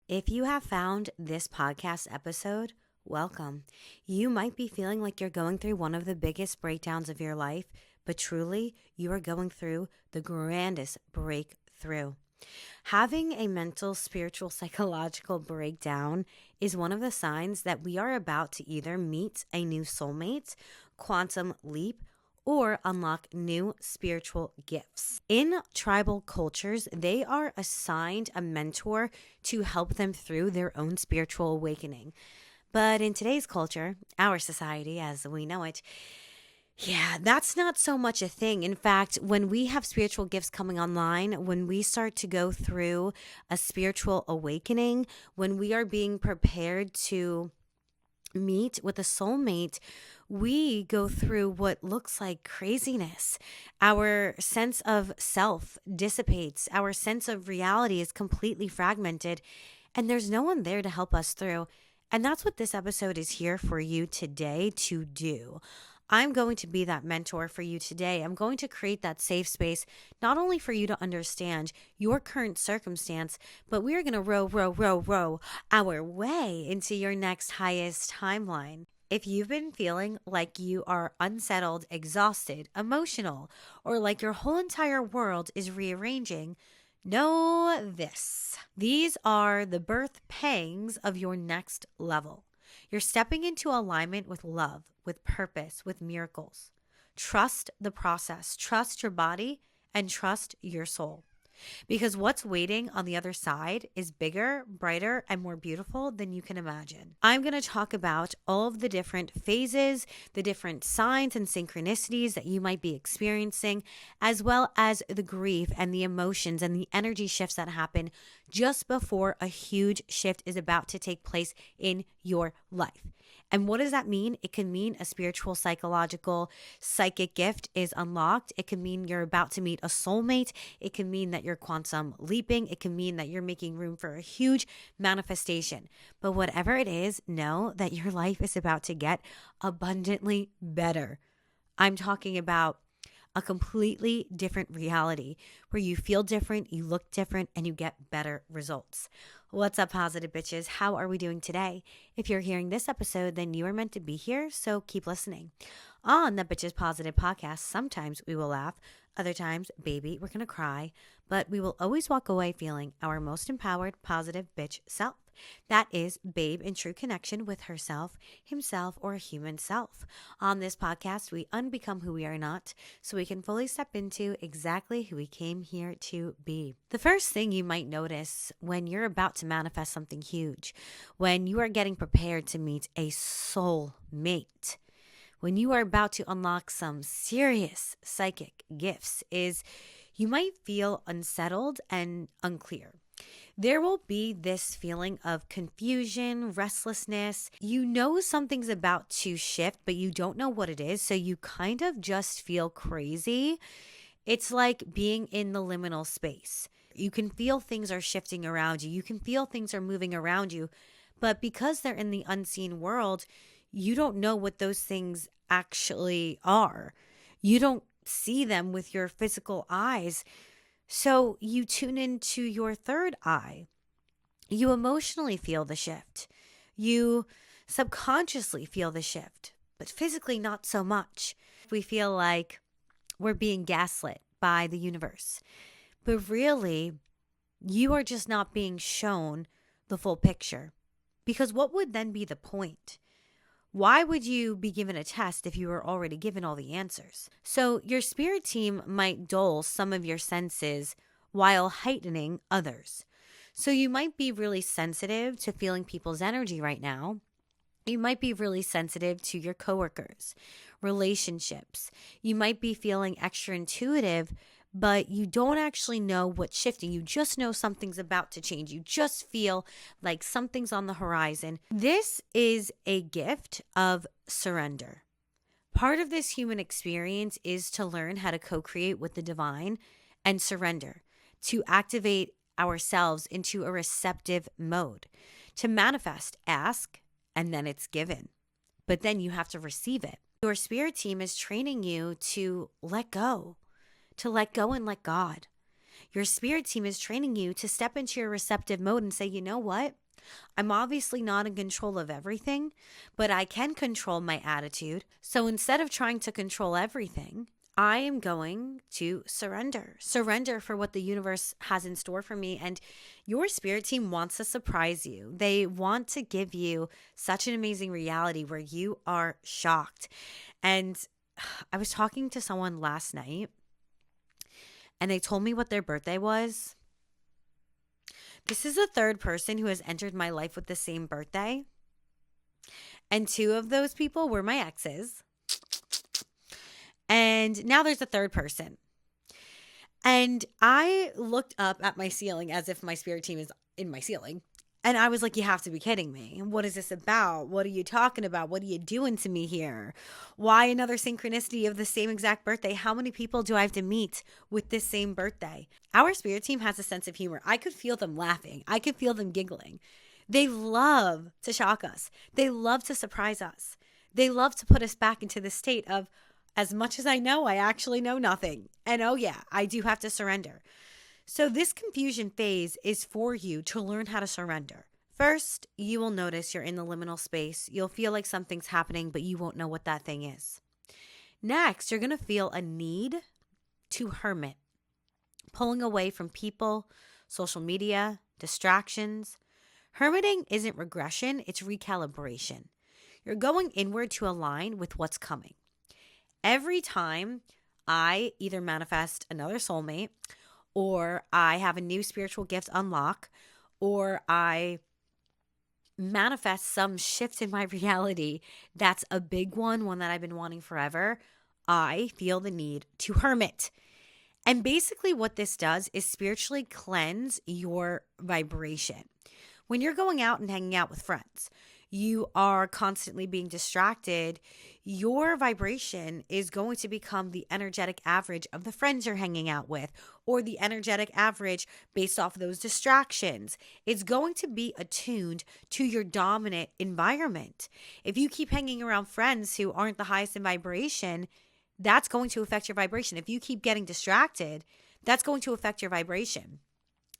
If you have found this podcast episode, welcome. You might be feeling like you're going through one of the biggest breakdowns of your life, but truly, you are going through the grandest breakthrough. Having a mental, spiritual, psychological breakdown is one of the signs that we are about to either meet a new soulmate, quantum leap, or unlock new spiritual gifts. In tribal cultures, they are assigned a mentor to help them through their own spiritual awakening. But in today's culture, our society as we know it, that's not so much a thing. In fact, when we have spiritual gifts coming online, when we start to go through a spiritual awakening, when we are being prepared to meet with a soulmate, we go through what looks like craziness. Our sense of self dissipates. Our sense of reality is completely fragmented, and there's no one there to help us through. And that's what this episode is here for you today to do. I'm going to be that mentor for you today. I'm going to create that safe space, not only for you to understand your current circumstance, but we are going to row our way into your next highest timeline. If you've been feeling like you are unsettled, exhausted, emotional, or like your whole entire world is rearranging, know this. These are the birth pangs of your next level. You're stepping into alignment with love, with purpose, with miracles. Trust the process, trust your body, and trust your soul. Because what's waiting on the other side is bigger, brighter, and more beautiful than you can imagine. I'm going to talk about all of the different phases, the different signs and synchronicities that you might be experiencing, as well as the grief and the emotions and the energy shifts that happen just before a huge shift is about to take place in your life. And what does that mean? It can mean a spiritual, psychological, psychic gift is unlocked. It can mean you're about to meet a soulmate. It can mean that you're quantum leaping. It can mean that you're making room for a huge manifestation. But whatever it is, know that your life is about to get abundantly better. I'm talking about a completely different reality where you feel different, you look different, and you get better results. What's up, positive bitches? How are we doing today? If you're hearing this episode, then you are meant to be here, so keep listening. On the Bitches Positive podcast, sometimes we will laugh, other times, baby, we're going to cry, but we will always walk away feeling our most empowered, positive bitch self. That is babe in true connection with herself, himself, or a human self. On this podcast, we unbecome who we are not so we can fully step into exactly who we came here to be. The first thing you might notice when you're about to manifest something huge, when you are getting prepared to meet a soul mate, when you are about to unlock some serious psychic gifts, is you might feel unsettled and unclear. There will be this feeling of confusion, restlessness. You know something's about to shift, but you don't know what it is, so you kind of just feel crazy. It's like being in the liminal space. You can feel things are shifting around you. You can feel things are moving around you, but because they're in the unseen world, you don't know what those things actually are. You don't see them with your physical eyes. So you tune into your third eye. You emotionally feel the shift. You subconsciously feel the shift, but physically not so much. We feel like we're being gaslit by the universe. But really, you are just not being shown the full picture. Because what would then be the point? Why would you be given a test if you were already given all the answers? So your spirit team might dull some of your senses while heightening others. So you might be really sensitive to feeling people's energy right now. You might be really sensitive to your coworkers, relationships. You might be feeling extra intuitive, but you don't actually know what's shifting. You just know something's about to change. You just feel like something's on the horizon. This is a gift of surrender. Part of this human experience is to learn how to co-create with the divine and surrender, to activate ourselves into a receptive mode, to manifest, ask, and then it's given. But then you have to receive it. Your spirit team is training you to let go and let God. Your spirit team is training you to step into your receptive mode and say, you know what? I'm obviously not in control of everything, but I can control my attitude. So instead of trying to control everything, I am going to surrender for what the universe has in store for me. And your spirit team wants to surprise you. They want to give you such an amazing reality where you are shocked. And I was talking to someone last night and they told me what their birthday was. This is the third person who has entered my life with the same birthday. And two of those people were my exes. And now there's a third person. And I looked up at my ceiling as if my spirit team is in my ceiling. And I was like, you have to be kidding me. What is this about? What are you talking about? What are you doing to me here? Why another synchronicity of the same exact birthday? How many people do I have to meet with this same birthday? Our spirit team has a sense of humor. I could feel them laughing. I could feel them giggling. They love to shock us. They love to surprise us. They love to put us back into the state of, as much as I know, I actually know nothing. And oh yeah, I do have to surrender. So this confusion phase is for you to learn how to surrender. First, you will notice you're in the liminal space. You'll feel like something's happening, but you won't know what that thing is. Next, you're going to feel a need to hermit, pulling away from people, social media, distractions. Hermiting isn't regression, it's recalibration. You're going inward to align with what's coming. Every time I either manifest another soulmate, or I have a new spiritual gift unlock, or I manifest some shift in my reality that's a big one that I've been wanting forever, I feel the need to hermit. And basically what this does is spiritually cleanse your vibration. When you're going out and hanging out with friends, you are constantly being distracted, your vibration is going to become the energetic average of the friends you're hanging out with, or the energetic average based off of those distractions. It's going to be attuned to your dominant environment. If you keep hanging around friends who aren't the highest in vibration, that's going to affect your vibration. If you keep getting distracted, that's going to affect your vibration.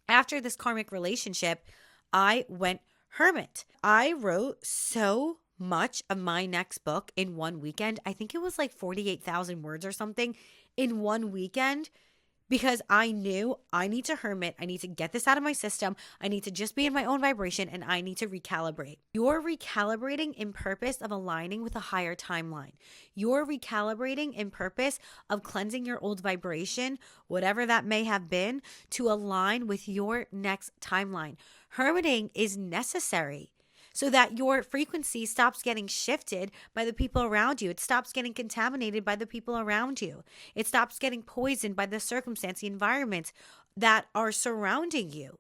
After this karmic relationship, I went hermit. I wrote so much of my next book in one weekend. I think it was like 48,000 words or something in one weekend, because I knew I need to hermit. I need to get this out of my system. I need to just be in my own vibration, and I need to recalibrate. You're recalibrating in purpose of aligning with a higher timeline. You're recalibrating in purpose of cleansing your old vibration, whatever that may have been, to align with your next timeline. Hermiting is necessary so that your frequency stops getting shifted by the people around you. It stops getting contaminated by the people around you. It stops getting poisoned by the circumstance, the environments that are surrounding you.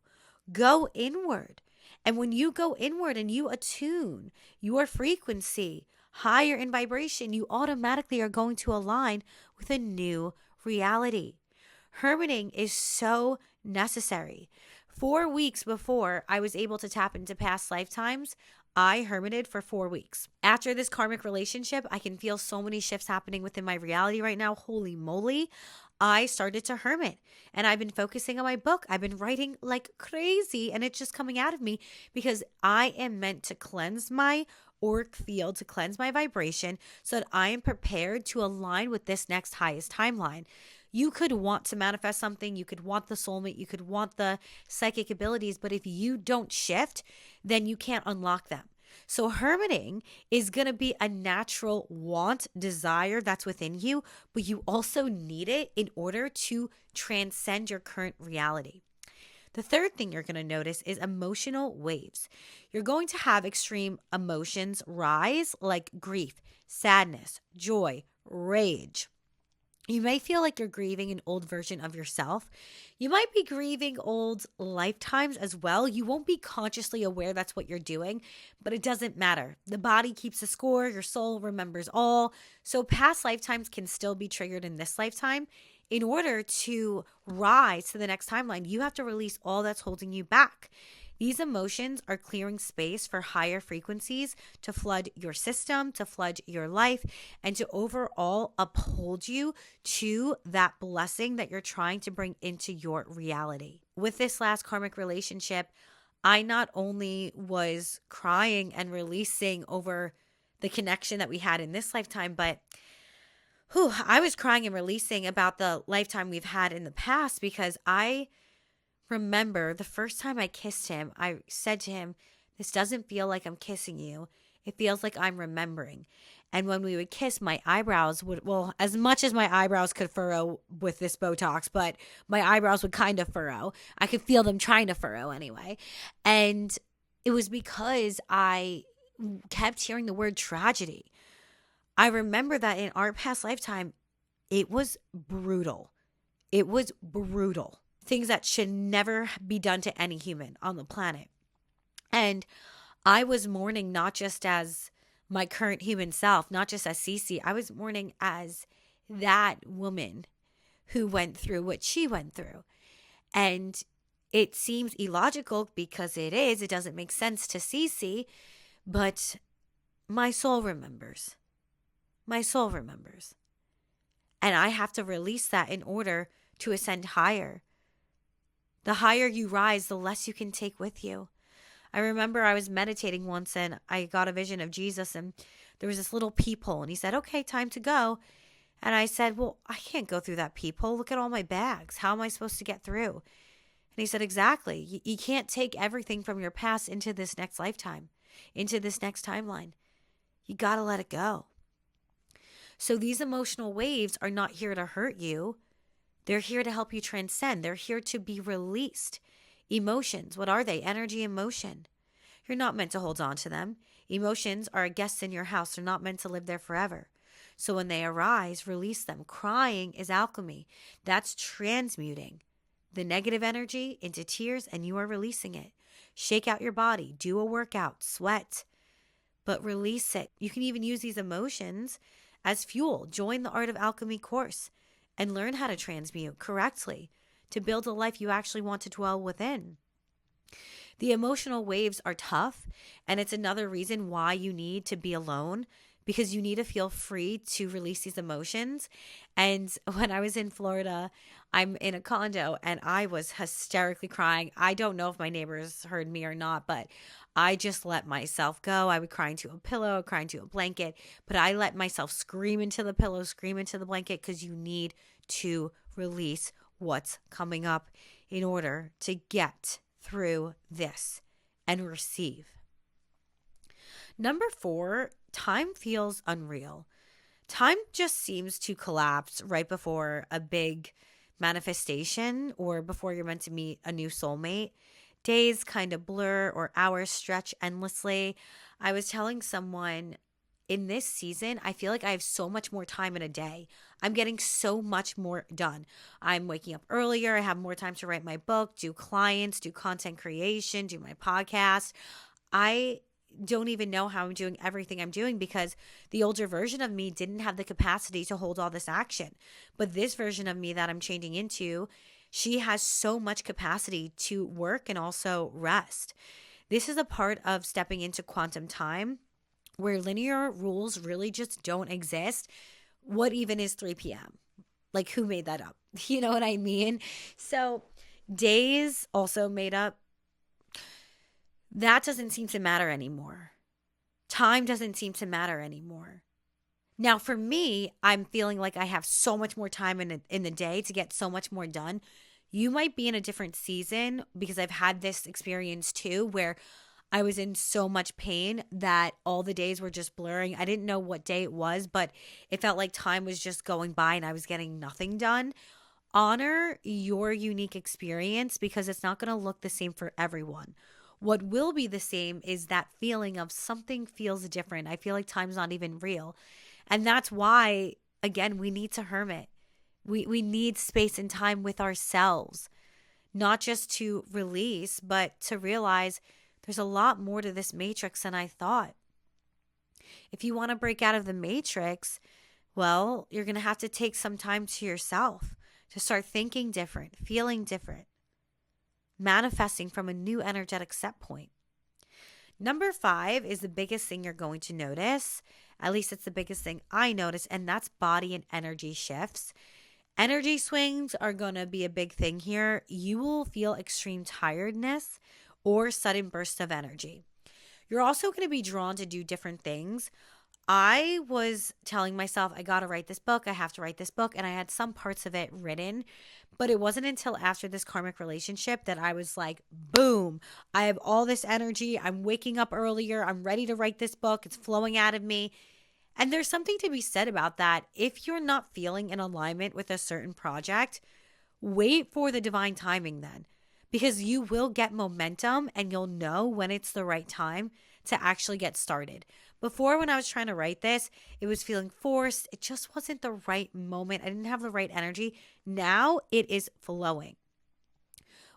Go inward. And when you go inward and you attune your frequency higher in vibration, you automatically are going to align with a new reality. Hermiting is so necessary. 4 weeks before I was able to tap into past lifetimes, I hermited for 4 weeks. After this karmic relationship, I can feel so many shifts happening within my reality right now. Holy moly. I started to hermit, and I've been focusing on my book. I've been writing like crazy, and it's just coming out of me because I am meant to cleanse my auric field, to cleanse my vibration so that I am prepared to align with this next highest timeline. You could want to manifest something, you could want the soulmate, you could want the psychic abilities, but if you don't shift, then you can't unlock them. So hermiting is going to be a natural want, desire that's within you, but you also need it in order to transcend your current reality. The third thing you're going to notice is emotional waves. You're going to have extreme emotions rise, like grief, sadness, joy, rage. You may feel like you're grieving an old version of yourself. You might be grieving old lifetimes as well. You won't be consciously aware that's what you're doing, but it doesn't matter. The body keeps a score. Your soul remembers all. So past lifetimes can still be triggered in this lifetime. In order to rise to the next timeline, you have to release all that's holding you back. These emotions are clearing space for higher frequencies to flood your system, to flood your life, and to overall uphold you to that blessing that you're trying to bring into your reality. With this last karmic relationship, I not only was crying and releasing over the connection that we had in this lifetime, but I was crying and releasing about the lifetime we've had in the past, because I remember the first time I kissed him, I said to him, "This doesn't feel like I'm kissing you. It feels like I'm remembering." And when we would kiss, my eyebrows would, well, as much as my eyebrows could furrow with this Botox, but my eyebrows would kind of furrow. I could feel them trying to furrow anyway. And it was because I kept hearing the word tragedy. I remember that in our past lifetime, it was brutal. It was brutal. Things that should never be done to any human on the planet. And I was mourning not just as my current human self, not just as Cece. I was mourning as that woman who went through what she went through. And it seems illogical, because it is. It doesn't make sense to Cece, but my soul remembers. My soul remembers. And I have to release that in order to ascend higher. The higher you rise, the less you can take with you. I remember I was meditating once and I got a vision of Jesus, and there was this little peephole, and he said, "Okay, time to go." And I said, "Well, I can't go through that peephole. Look at all my bags. How am I supposed to get through?" And he said, "Exactly. You can't take everything from your past into this next lifetime, into this next timeline. You got to let it go." So these emotional waves are not here to hurt you. They're here to help you transcend. They're here to be released. Emotions, what are they? Energy and motion. You're not meant to hold on to them. Emotions are a guest in your house. They're not meant to live there forever. So when they arise, release them. Crying is alchemy. That's transmuting the negative energy into tears, and you are releasing it. Shake out your body. Do a workout. Sweat. But release it. You can even use these emotions as fuel. Join the Art of Alchemy course and learn how to transmute correctly to build a life you actually want to dwell within. The emotional waves are tough, and it's another reason why you need to be alone, because you need to feel free to release these emotions. And when I was in Florida, I'm in a condo and I was hysterically crying. I don't know if my neighbors heard me or not, but I just let myself go. I would cry into a pillow, cry into a blanket, but I let myself scream into the pillow, scream into the blanket, because you need to release what's coming up in order to get through this and receive. Number 4, time feels unreal. Time just seems to collapse right before a big manifestation or before you're meant to meet a new soulmate. Days kind of blur or hours stretch endlessly. I was telling someone, in this season, I feel like I have so much more time in a day. I'm getting so much more done. I'm waking up earlier. I have more time to write my book, do clients, do content creation, do my podcast. I don't even know how I'm doing everything I'm doing, because the older version of me didn't have the capacity to hold all this action. But this version of me that I'm changing into, she has so much capacity to work and also rest. This is a part of stepping into quantum time, where linear rules really just don't exist. What even is 3 p.m.? Like, who made that up? You know what I mean? So days also made up. That doesn't seem to matter anymore. Time doesn't seem to matter anymore. Now, for me, I'm feeling like I have so much more time in the day to get so much more done. You might be in a different season, because I've had this experience too, where I was in so much pain that all the days were just blurring. I didn't know what day it was, but it felt like time was just going by and I was getting nothing done. Honor your unique experience, because it's not going to look the same for everyone. What will be the same is that feeling of something feels different. I feel like time's not even real. And that's why, again, we need to hermit. We need space and time with ourselves, not just to release, but to realize there's a lot more to this matrix than I thought. If you want to break out of the matrix, well, you're going to have to take some time to yourself to start thinking different, feeling different. manifesting from a new energetic set point. Number 5 is the biggest thing you're going to notice. At least it's the biggest thing I notice, and that's body and energy shifts. Energy swings are going to be a big thing here. You will feel extreme tiredness or sudden bursts of energy. You're also going to be drawn to do different things. I was telling myself, I got to write this book. I have to write this book. And I had some parts of it written, but it wasn't until after this karmic relationship that I was like, boom, I have all this energy. I'm waking up earlier. I'm ready to write this book. It's flowing out of me. And there's something to be said about that. If you're not feeling in alignment with a certain project, wait for the divine timing then, because you will get momentum and you'll know when it's the right time to actually get started. Before, when I was trying to write this, it was feeling forced. It just wasn't the right moment. I didn't have the right energy. Now it is flowing.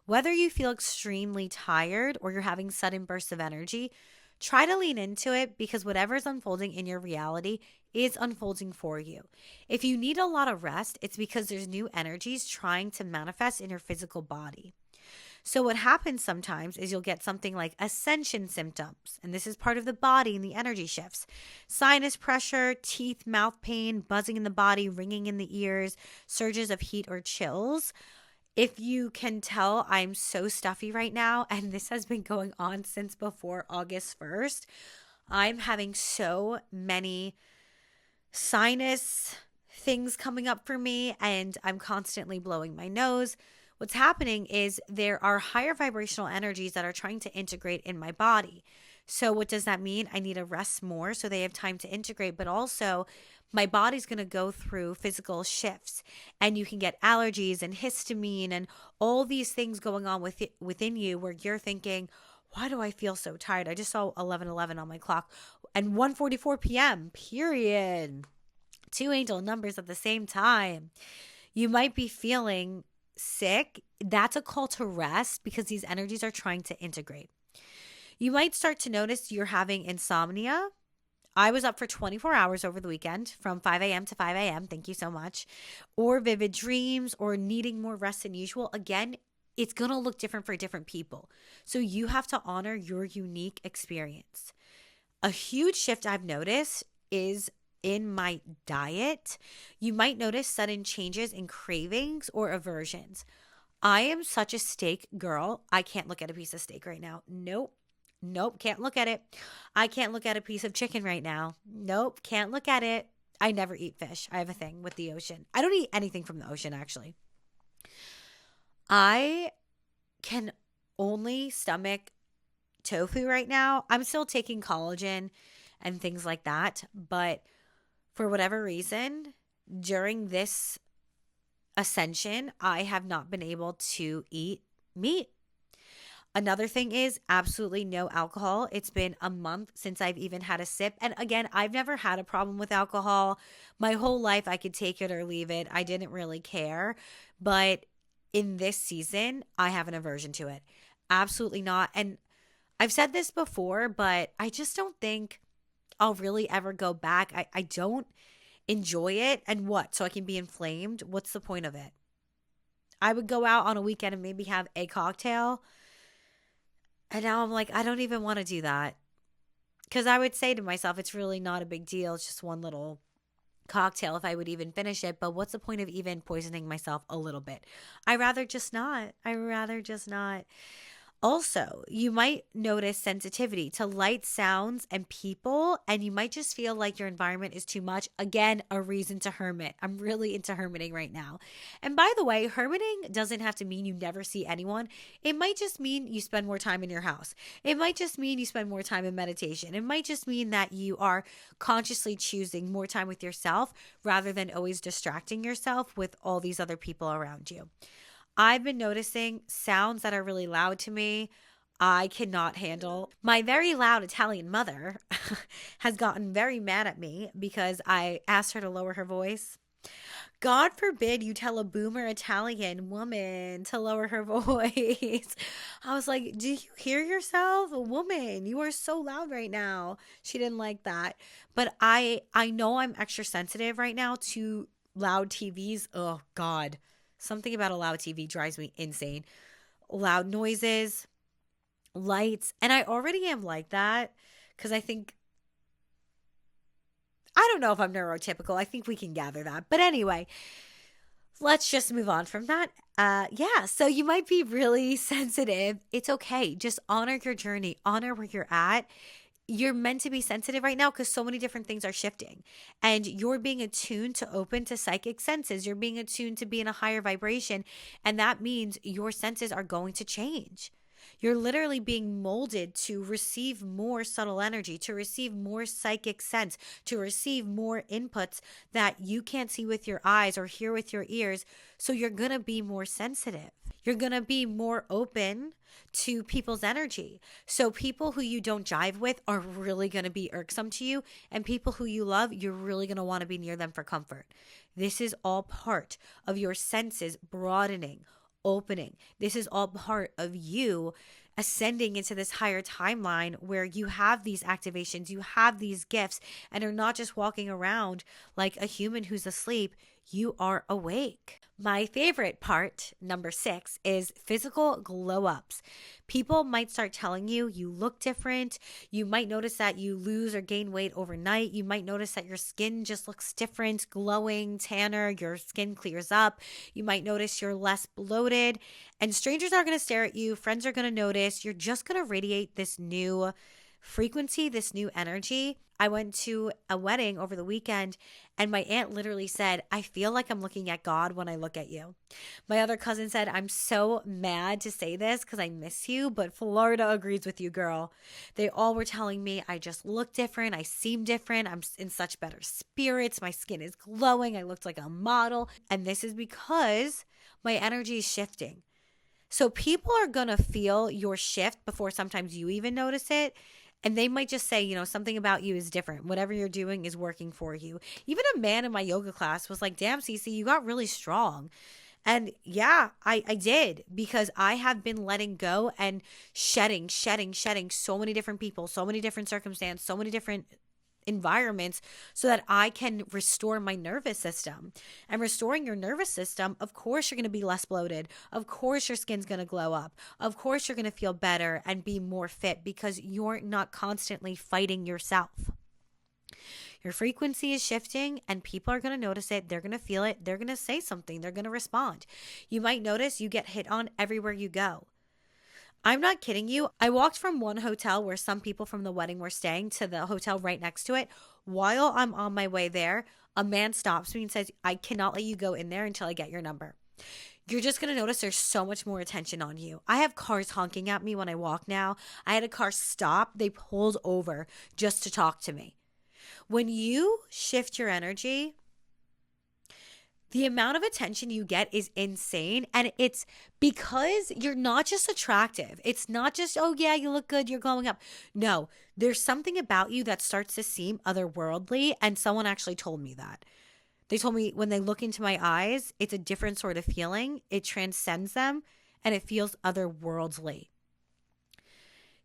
Whether you feel extremely tired or you're having sudden bursts of energy, try to lean into it, because whatever is unfolding in your reality is unfolding for you. If you need a lot of rest, it's because there's new energies trying to manifest in your physical body. So what happens sometimes is you'll get something like ascension symptoms, and this is part of the body and the energy shifts. Sinus pressure, teeth, mouth pain, buzzing in the body, ringing in the ears, surges of heat or chills. If you can tell, I'm so stuffy right now, and this has been going on since before August 1st. I'm having so many sinus things coming up for me, and I'm constantly blowing my nose. What's happening is there are higher vibrational energies that are trying to integrate in my body. So what does that mean? I need to rest more so they have time to integrate, but also my body's going to go through physical shifts, and you can get allergies and histamine and all these things going on within you where you're thinking, why do I feel so tired? I just saw 11:11 on my clock and 1:44 p.m. period. 2 angel numbers at the same time. You might be feeling sick. That's a call to rest, because these energies are trying to integrate. You might start to notice you're having insomnia. I was up for 24 hours over the weekend from 5 a.m. to 5 a.m. Thank you so much. Or vivid dreams, or needing more rest than usual. Again, it's going to look different for different people. So you have to honor your unique experience. A huge shift I've noticed is in my diet. You might notice sudden changes in cravings or aversions. I am such a steak girl. I can't look at a piece of steak right now. Nope, can't look at it. I can't look at a piece of chicken right now. Nope, can't look at it. I never eat fish. I have a thing with the ocean. I don't eat anything from the ocean, actually. I can only stomach tofu right now. I'm still taking collagen and things like that, but for whatever reason, during this ascension, I have not been able to eat meat. Another thing is absolutely no alcohol. It's been a month since I've even had a sip. And again, I've never had a problem with alcohol. My whole life, I could take it or leave it. I didn't really care. But in this season, I have an aversion to it. Absolutely not. And I've said this before, but I just don't think I'll really ever go back. I don't enjoy it. And what? So I can be inflamed? What's the point of it? I would go out on a weekend and maybe have a cocktail. And now I'm like, I don't even want to do that. Because I would say to myself, it's really not a big deal. It's just one little cocktail if I would even finish it. But what's the point of even poisoning myself a little bit? I'd rather just not. Also, you might notice sensitivity to light, sounds, and people, and you might just feel like your environment is too much. Again, a reason to hermit. I'm really into hermiting right now. And by the way, hermiting doesn't have to mean you never see anyone. It might just mean you spend more time in your house. It might just mean you spend more time in meditation. It might just mean that you are consciously choosing more time with yourself rather than always distracting yourself with all these other people around you. I've been noticing sounds that are really loud to me. I cannot handle. My very loud Italian mother has gotten very mad at me because I asked her to lower her voice. God forbid you tell a boomer Italian woman to lower her voice. I was like, do you hear yourself? Woman, you are so loud right now. She didn't like that. But I know I'm extra sensitive right now to loud TVs. Oh, God. Something about a loud TV drives me insane. loud noises, lights. And I already am like that because I don't know if I'm neurotypical. I think we can gather that. But anyway, let's just move on from that. Yeah, so you might be really sensitive. It's okay. Just honor your journey, honor where you're at. You're meant to be sensitive right now because so many different things are shifting, and you're being attuned to open to psychic senses. You're being attuned to be in a higher vibration, and that means your senses are going to change. You're literally being molded to receive more subtle energy, to receive more psychic sense, to receive more inputs that you can't see with your eyes or hear with your ears. So you're going to be more sensitive. You're going to be more open to people's energy. So people who you don't jive with are really going to be irksome to you, and people who you love, you're really going to want to be near them for comfort. This is all part of your senses broadening, opening. This is all part of you ascending into this higher timeline where you have these activations, you have these gifts, and are not just walking around like a human who's asleep. You are awake. My favorite part, number 6, is physical glow ups. People might start telling you you look different. You might notice that you lose or gain weight overnight. You might notice that your skin just looks different, glowing, tanner. Your skin clears up. You might notice you're less bloated. And strangers are going to stare at you. Friends are going to notice. You're just going to radiate this new frequency, this new energy. I went to a wedding over the weekend, and my aunt literally said, I feel like I'm looking at God when I look at you. My other cousin said, I'm so mad to say this because I miss you, but Florida agrees with you, girl. They all were telling me I just look different. I seem different. I'm in such better spirits. My skin is glowing. I looked like a model. And this is because my energy is shifting. So people are going to feel your shift before sometimes you even notice it. And they might just say, something about you is different. Whatever you're doing is working for you. Even a man in my yoga class was like, damn, Cece, you got really strong. And yeah, I did, because I have been letting go and shedding so many different people, so many different circumstances, so many different environments so that I can restore my nervous system. And restoring your nervous system, of course you're going to be less bloated. Of course your skin's going to glow up. Of course you're going to feel better and be more fit because you're not constantly fighting yourself. Your frequency is shifting and people are going to notice it. They're going to feel it. They're going to say something. They're going to respond. You might notice you get hit on everywhere you go. I'm not kidding you. I walked from one hotel where some people from the wedding were staying to the hotel right next to it. While I'm on my way there, a man stops me and says, I cannot let you go in there until I get your number. You're just going to notice there's so much more attention on you. I have cars honking at me when I walk now. I had a car stop. They pulled over just to talk to me. When you shift your energy, the amount of attention you get is insane. And it's because you're not just attractive. It's not just, oh yeah, you look good, you're glowing up. No, there's something about you that starts to seem otherworldly. And someone actually told me that. They told me when they look into my eyes, it's a different sort of feeling. It transcends them and it feels otherworldly.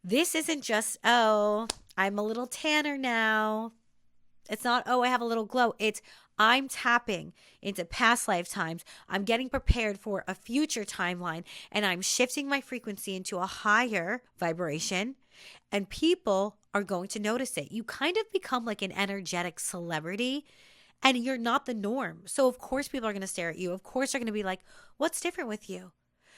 This isn't just, oh, I'm a little tanner now. It's not, oh, I have a little glow. It's, I'm tapping into past lifetimes. I'm getting prepared for a future timeline, and I'm shifting my frequency into a higher vibration, and people are going to notice it. You kind of become like an energetic celebrity, and you're not the norm. So of course people are going to stare at you. Of course they're going to be like, what's different with you?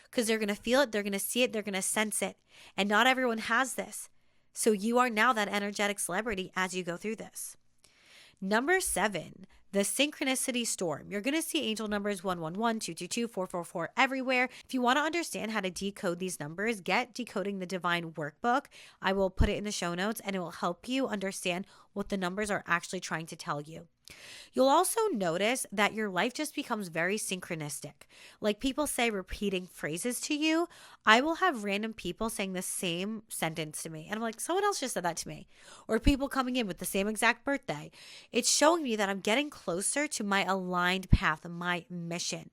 Because they're going to feel it. They're going to see it. They're going to sense it. And not everyone has this. So you are now that energetic celebrity as you go through this. Number 7, the synchronicity storm. You're going to see angel numbers 111, 222, 444 everywhere. If you want to understand how to decode these numbers, get Decoding the Divine workbook. I will put it in the show notes and it will help you understand what the numbers are actually trying to tell you. You'll also notice that your life just becomes very synchronistic. Like people say repeating phrases to you. I will have random people saying the same sentence to me. And I'm like, someone else just said that to me. Or people coming in with the same exact birthday. It's showing me that I'm getting closer to my aligned path, my mission.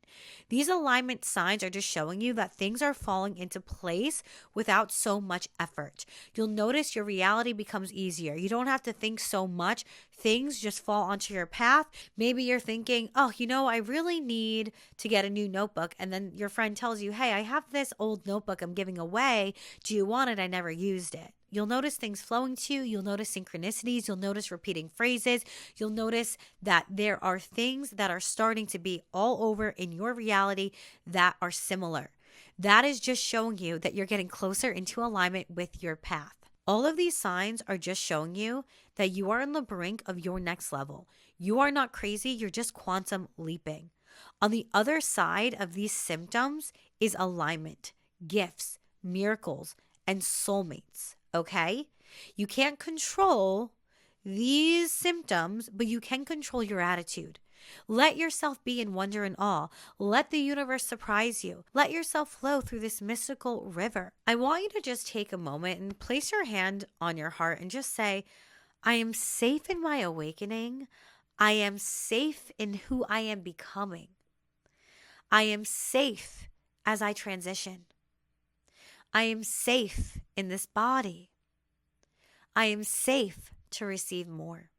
These alignment signs are just showing you that things are falling into place without so much effort. You'll notice your reality becomes easier. You don't have to think so much. Things just fall onto your your path. Maybe you're thinking, oh, I really need to get a new notebook. And then your friend tells you, hey, I have this old notebook I'm giving away. Do you want it? I never used it. You'll notice things flowing to you. You'll notice synchronicities. You'll notice repeating phrases. You'll notice that there are things that are starting to be all over in your reality that are similar. That is just showing you that you're getting closer into alignment with your path. All of these signs are just showing you that you are on the brink of your next level. You are not crazy. You're just quantum leaping. On the other side of these symptoms is alignment, gifts, miracles, and soulmates. Okay? You can't control these symptoms, but you can control your attitude. Let yourself be in wonder and awe. Let the universe surprise you. Let yourself flow through this mystical river. I want you to just take a moment and place your hand on your heart and just say, I am safe in my awakening. I am safe in who I am becoming. I am safe as I transition. I am safe in this body. I am safe to receive more.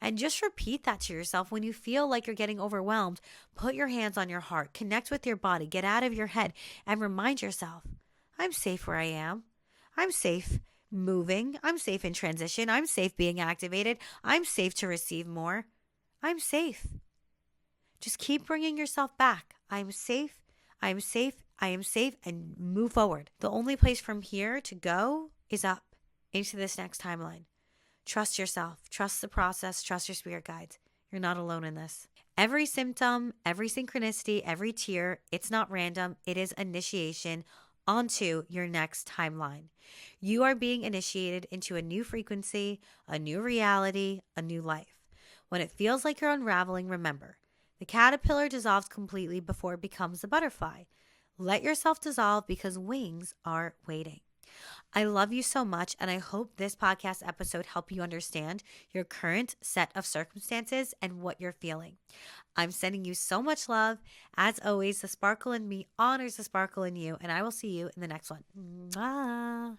And just repeat that to yourself when you feel like you're getting overwhelmed. Put your hands on your heart, connect with your body, get out of your head, and remind yourself, I'm safe where I am. I'm safe moving. I'm safe in transition. I'm safe being activated. I'm safe to receive more. I'm safe. Just keep bringing yourself back. I'm safe. I'm safe. I am safe, and move forward. The only place from here to go is up into this next timeline. Trust yourself, trust the process, trust your spirit guides. You're not alone in this. Every symptom, every synchronicity, every tear, it's not random. It is initiation onto your next timeline. You are being initiated into a new frequency, a new reality, a new life. When it feels like you're unraveling, remember, the caterpillar dissolves completely before it becomes a butterfly. Let yourself dissolve because wings are waiting. I love you so much, and I hope this podcast episode helped you understand your current set of circumstances and what you're feeling. I'm sending you so much love. As always, the sparkle in me honors the sparkle in you, and I will see you in the next one. Mwah.